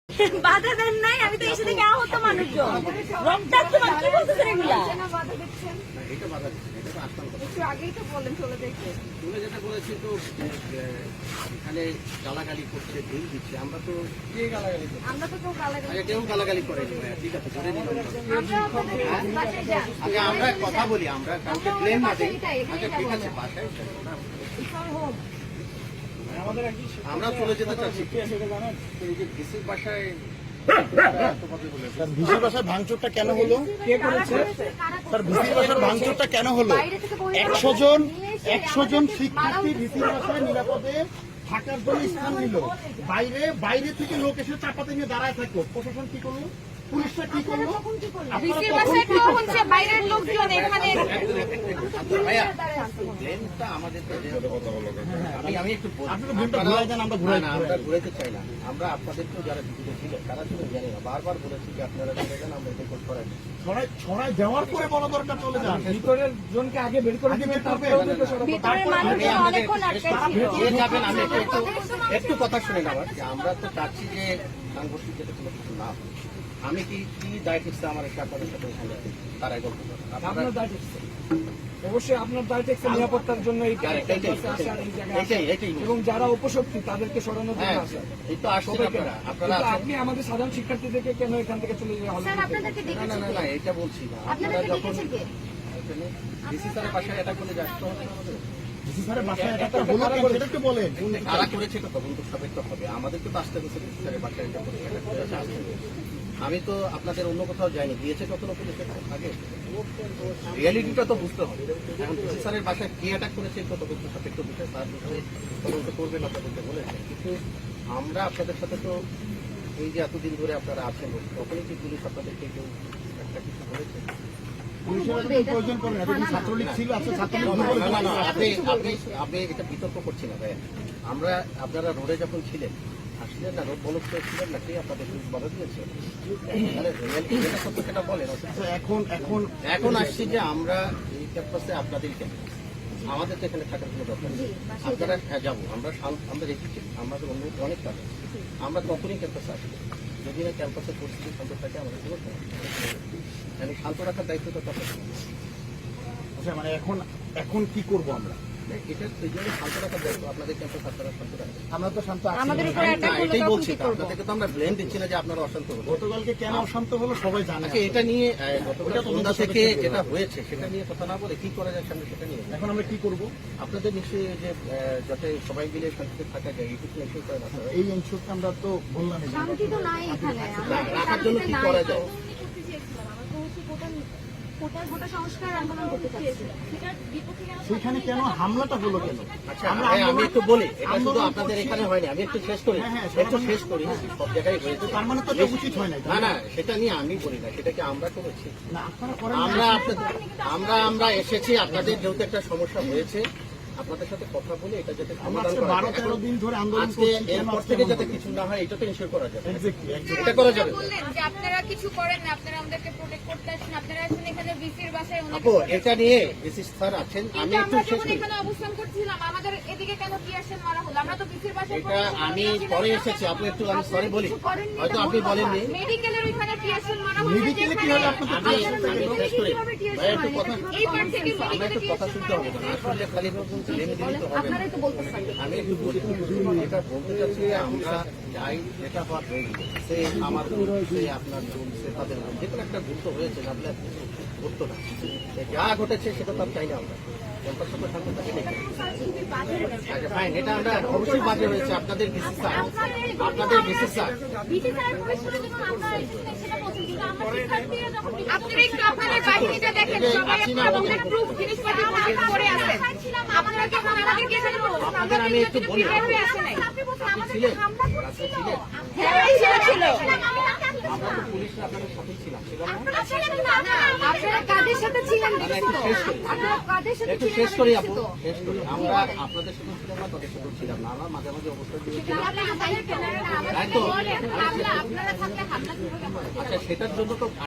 বাধা দেন নাই, আমি তো এসে থেকে আহত মানুষজন রক্তাক্ত মানুষ কি বলতেছেন এগুলা? একটু আগেই তো বললেন চলে দেখতে চলে যেতে বলেছি তো এখানে গালাগালি করছে ঢিল দিচ্ছে আমরা তো কে গালাগালি করছি? আমরা তো কেউ গালাগালি আগে কেউ গালাগালি করেনি ভাইয়া, ঠিক আছে ধরে নিলাম আমরা আপনাদের বাসায় যান। আগে আমরা কথা বলি, আমরা কাউকে আমরা ব্লেম না বাসায় দিই। এটাই, এখানেই আচ্ছা ঠিক যাবো আছে আমরা। বাসায় চলো না। আমাদের আমরা চলে যেতে চাচ্ছি এই যে ডিসির বাসায় ভিসির বাসার ভাঙচুরটা কেন হলো? কে করেছে? স্যার ভিসির বাসার ভাঙচুরটা কেন হলো? বাইরে থেকে বই 100 জন শিক্ষার্থী ভিসির বাসায় নিরাপদে থাকার জন্য স্থান নিল। বাইরে থেকে লোক এসে চাপাতে নিয়ে দাঁড়ায় থাকলো, প্রশাসন কি করলো? পুলিশরা কি করলো? বিসির বাসায় কেউ হচ্ছে বাইরের লোকজন এখানে ভাইয়া ব্লেমটা আমাদের তো আমি একটু বলি। আপনি তো ভুলটা ঘুরাই দেন, আমরা ঘুরাই না, আমরা ঘুরাইতে চাই না। আমরা আপনাদেরকেও যারা ভিডিও ছিল তারা ছিল জানি না, বারবার বলেছি যে আপনারা চলে যান, আমরা রিপোর্ট করাই দিই। ছড়াই দেওয়ার পরে বড় দরকার চলে যান। ভিতরের জনকে আগে বের করে দিবেন, তারপরে ওদেরকে সরাবো। ভিতরের মানুষজন অনেকক্ষণ আটকায় ছিল। যে যাবেন আমি একটু কথা শুনে নেওয়ার যে আমরা তো চাচ্ছি যে সাংঘর্ষিক যাতে কোনো কিছু না হয়। আমি কি দায়িত্ব ইচ্ছা আমার একটা আপনাদের সাথে এখানে তারাই গল্প করেন। আপনার দায়িত্ব আছে। অবশ্যই আপনার দায়িত্ব আছে নিরাপত্তার জন্য এই ক্যাম্পাসে আসা, এই জায়গায় আসা। এটাই এবং যারা উপশক্তি তাদেরকে সরানোর জন্য হ্যাঁ আসা। এই তো আসছেন সবাইকে আপনারা না। আপনারা কিন্তু আছেন। আপনি আমাদের সাধারণ শিক্ষার্থীদেরকে কেন এখান থেকে চলে যাওয়া হলো? স্যার আপনাদেরকে না দেখেছি না না না এটা বলছি না, আপনারা আপনাদেরকে যখন দেখেছি কে? ডিসি স্যারের বাসায় এটা করে যাচ্ছে তো হবে না আমাদের? ভিসি স্যারের বাসায় এটা হলো কেন? সেটা একটু বলেন। কারা করেছে এটা তদন্ত সাপেক্ষ হবে, আমাদেরকে তো আসতে হচ্ছে ডিসি স্যারের বাসায় এটা করে এটা করে আসতে হবে। আমি তো আপনাদের অন্য কোথাও যাইনি, দিয়েছে কখনো পুলিশের আগে রিয়ালিটিটা তো বুঝতে হবে। এখন ডিসি স্যারের বাসায় কে অ্যাটাক করেছে এটা তদন্ত সাপেক্ষ বিষয়, তার বিষয়ে তদন্ত করবেন আপনাদেরকে বলেছে। কিন্তু আমরা আপনাদের সাথে তো এই যে এতদিন ধরে আপনারা আছেন, তখনই কি পুলিশ আপনাদেরকে কেউ একটা কিছু বলেছে? পুলিশের এত প্রয়োজন পড়ে না। এতদিন ছাত্রলীগ ছিল, আজকে ছাত্রলীগ না, দুর্বল না, না, হয়ে আপনি গেছে। আপনি এটা বিতর্ক করছি না ভাই। আপনারা রোডে যখন ছিলেন আসলেন না, রোড বলক ছিলেন না, কে আপনাদের পুলিশ বাধা দিয়েছে? তাহলে reality যেটা সত্য সেটা বলেন। আচ্ছা, এখন এখন আসছি যে আমরা এই ক্যাম্পাসে আপনাদের ক্যাম্পাস, আমাদের তো এখানে থাকার কোনো দরকার নেই। আপনারা হ্যাঁ যাবো, আমরা রেখেছি, আমাদের অন্য অনেক কাজ আছে। আমরা তখনই ক্যাম্পাসে আসবো যদি না ক্যাম্পাসের পরিস্থিতি শান্ত থাকে, আমাদের কোনো সমস্যা নেই। মানে শান্ত রাখার দায়িত্ব তো আপনাদের। আচ্ছা, মানে এখন কি করব আমরা? এটা সেই জন্য শান্ত রাখার দায়িত্ব আপনাদের ক্যাম্পাস, আপনারা শান্ত রাখবেন। আমরা তো শান্ত আছি। আমাদের উপর না, অ্যাটাক করলে এটাই তখন বলছি কি তো, করব? আপনাদেরকে তো আমরা ব্লেম দিচ্ছি না যে আপনারা অশান্ত হবেন। গতকালকে কেন অশান্ত হলো সবাই জানে। আচ্ছা, এটা নিয়ে গতকাল ওটা তদন্ত সন্ধ্যা থেকে সাপেক্ষে যেটা হয়েছে সেটা নিয়ে কথা না বলে কি করা যায় সামনে সেটা নিয়ে এখন আমরা কি করব? আপনাদের নিশ্চয়ই যে যাতে সবাই মিলে শান্তিতে থাকা যায় এইটুকু এনশিওর করেন আপনারা। এই এনশিওরটা আমরা তো বললাম। শান্তি তো নাই এখানে। আমরা রাখার জন্য কি করা যায়? কোটা সংস্কার আন্দোলন করতে চাচ্ছি। সেখানে কেন হামলাটা হলো কেন? আচ্ছা আমি একটু বলি, এটা শুধু আপনাদের এখানে হয়নি, আমি একটু শেষ করি সব জায়গায় হয়েছে। তার মানে তো এটা উচিত হয় না। না না সেটা নিয়ে আমি বলি না, সেটা কি আমরা করেছি? না, আপনারা করেন আমরা এসেছি আপনাদের যেহেতু একটা সমস্যা হয়েছে, আপনাদের সাথে কথা বলে এটা যাতে আমরা সমাধান করা যায়। 12-13 দিন ধরে আন্দোলন আজকে করছি। এরপর থেকে যাতে কিছু না হয় এটা তো ইনশিওর করা যাবে। Exactly. এটা করা যাবে। বললেন যে আপনারা কিছু করেন না, আপনারা আমাদেরকে প্রোটেক্ট করতে আসেন, আপনারা আসেন এখানে ভিসির বাসায় অনেক আপু এটা নিয়ে ডিসি স্যার আছেন, আমি কিন্তু একটু আমরা শেষ যখন করি। এখানে অবস্থান করছিলাম আমাদের এদিকে কেন কি আসেন মারা হলো? আমরা তো ভিসির বাসায় এটা আমি পরে এসেছি, আপনি একটু আমি সরি বলি, হয়তো আপনি বলেননি। মেডিকেলের ওইখানে কি আসেন মারা হলো? মেডিকেলে কি হলো আপনাদের? আমি শেষ করি ভাই, একটু কথা এই পার্ট থেকে আমরা একটু কথা শুনতে হবে না, আসলে খালি লেনে দিলে তো হবে না। আপনারাই তো বলতেছেন। আমি একটু বলি, এটা বলতে চাচ্ছি যে আমরা যাই যেটা হওয়ার হয়ে গেছে, সে আমার ভুল, সে আপনার ভুল, সে তাদের ভুল, যে কোনো একটা ভুল তো হয়েছে, না বলে ঘটতো না। যা ঘটেছে সেটা তো আর চাই না আমরা, ক্যাম্পাস তো শান্ত থাকে নাকি? আচ্ছা ফাইন, এটা আমরা অবশ্যই বাজে হয়েছে, আপনাদের ডিসি স্যার, আপনাদের ডিসি স্যার আপনারা একটু আপনাদের বাহিনীটা দেখেন, সবাই আপনাদের প্রুফ জিনিসপত্র করে আসেন। আপনারা যখন আমাদেরকে এখানে বলছেন, আপনাদের আমি একটু বলি, কিভাবে আসে নাই? ছিলেন রাস্তায় ছিলেন, হ্যাঁ ছিল। আমরা তো পুলিশরা আপনাদের সাথে ছিলাম, ছিলাম না? আপনারা কাদের সাথে ছিলেন দেখছো? আপনারা কাদের সাথে একটু শেষ করি আপু, শেষ করি। আমরা আপনাদের সাথে ছিলাম না, তাদের সাথে ছিলাম না, আমরা মাঝে মাঝে অবস্থা দিয়েছিলাম, তাই তো? আপনারা থাকলে হামলা কিভাবে হয়? আচ্ছা সেটার জন্য তো